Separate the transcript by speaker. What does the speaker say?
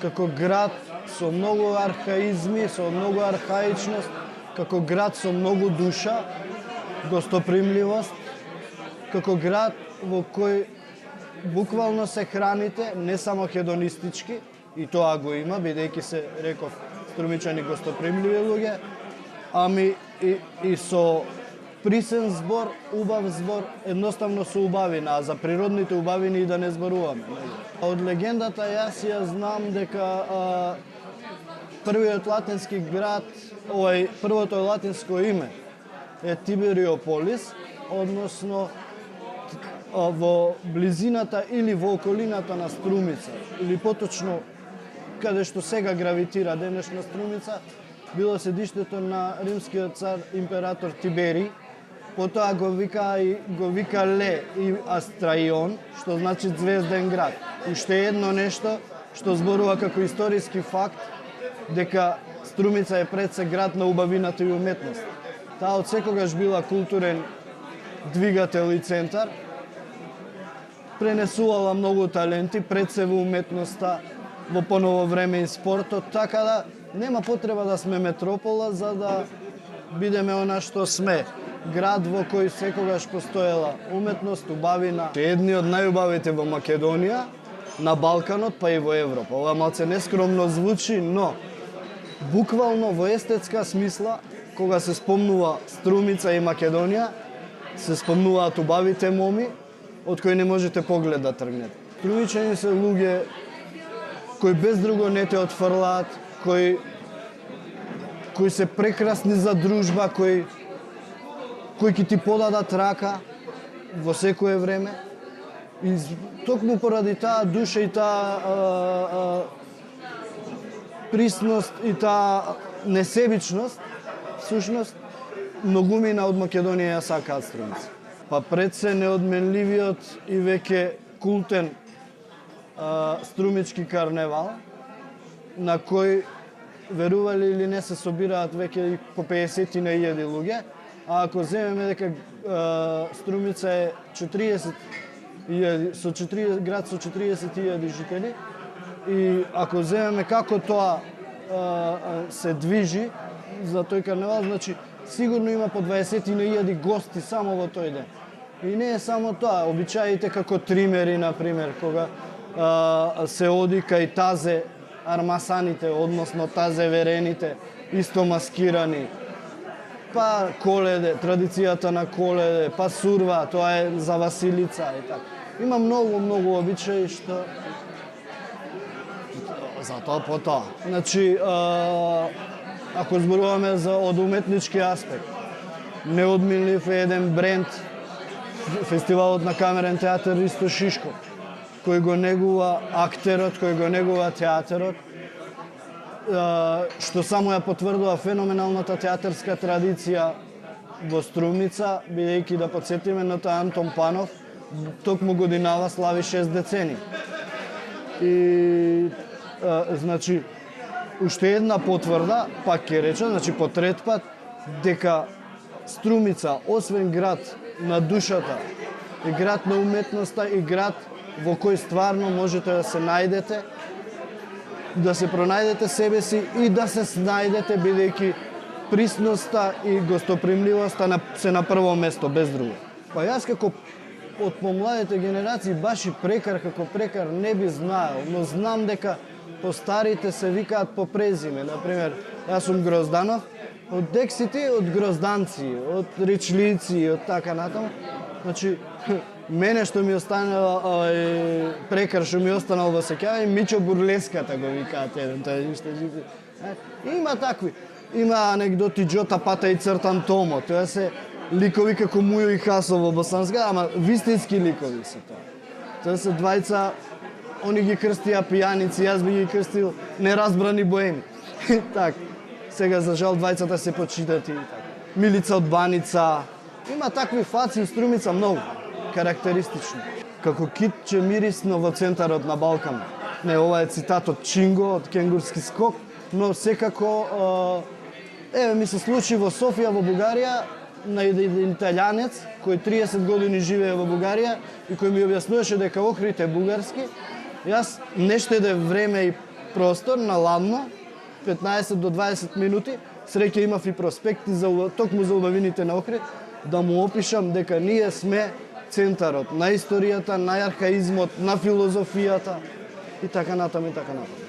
Speaker 1: како град со многу архаизми, со многу архаичност, како град со многу душа, гостопримливост, како град во кој буквално се храните, не само хедонистички, и тоа го има, бидејќи се, реков, струмичани гостопримливи луѓе, ами и со присен збор, убав збор, едноставно со убавина, а за природните убавини и да не зборуваме. Од легендата јас ја знам дека првиот латински град, првото латинско име е Тибериополис, односно во близината или во околината на Струмица, или поточно каде што сега гравитира денешна Струмица, било седиштето на римскиот цар император Тиберий. Потоа го вика Ле и Астраион, што значи звезден град. Уште едно нешто што зборува како историски факт дека Струмица е пред се град на убавината и уметност. Таа од секогаш била културен двигател и центар, пренесувала многу таленти пред се во уметноста, во поново време и спортот, така да нема потреба да сме метропола за да бидеме она што сме. Град во кој секогаш постоела уметност, убавина. Едни од најубавите во Македонија, на Балканот, па и во Европа. Ова малце нескромно звучи, но буквално во естетска смисла, кога се спомнува Струмица и Македонија, се спомнуваат убавите моми, од кои не можете поглед да тргнете. Струмичани се луѓе кои без друго не те отфрлаат, кои се прекрасни за дружба, кои ќе ти подадат рака во секое време. И токму поради таа душа и таа присност и таа несебичност, всушност, многумина од Македонија ја сакаат Струмица. Па пред се неодменливиот и веќе култен Струмички карневал, на кој, верували или не, се собираат веќе по 50.000 луѓе, а ако земеме дека Струмица е 40.000, град со 40.000 жители, и ако земеме како тоа се движи за тој карневал, значи сигурно има по 20.000 гости само во тој ден. И не е само тоа, обичаите како тримери, например, кога се оди кај тазе армасаните, односно тазе верените, исто маскирани, па Коледе, традицијата на Коледе, па Сурва, тоа е за Василица и така. Има многу обичаи што за тоа по тоа. Значи, ако зборуваме од уметнички аспект, неодминлив е еден бренд, фестивалот на камерен театар Ристо Шишко, кој го негува актерот, кој го негува театарот, што само ја потврдува феноменалната театарска традиција во Струмица, бидејќи да подсетиме на тоа Антон Панов, токму годинава слави 6 децени. И, значи, уште една потврда, пак ќе речам, значи по трет пат, дека Струмица, освен град на душата, и град на уметноста, и град во кој стварно можете да се најдете, да се пронајдете себе си и да се снајдете, бидејќи присноста и гостопримливоста се на прво место, без друго. Па јас како од помладите генерации баш и прекар како прекар не би знаел, но знам дека постарите се викаат по презиме. Например, јас сум Грозданов, од дексите, од грозданци, од ричлици, од така натаму. Значи, мене што ми останала, прекар што ми останал во сеќава, Мичо Бурлеската го викаат еден, тоа е ништо. Има такви. Има анегдоти Џота Пата и Цртан Томо, тоа се ликови како Мујо и Хасо во Босанска, ама вистински ликови се тоа. Тоа се двајца, они ги крстија пијаници, јас би ги крстил неразбрани боеми. Так, сега за жал двајцата се почитати. Милица од Баница. Има такви фаци в Струмица многу, карактеристични. Како китче мирисно во центарот на Балкан. Не, ова е цитат од Чинго, од Кенгурски скок, но секако, ми се случи во Софија, во Бугарија, на еден италијанец, кој 30 години живее во Бугарија и кој ми објаснуваше дека охрид е бугарски. Јас не штеде време и простор на ладно, 15 до 20 минути, среќа имав и проспекти токму за убавините на Охрид, да му опишам дека ние сме центарот на историјата, на архаизмот, на филозофијата и така натаму и така натаму.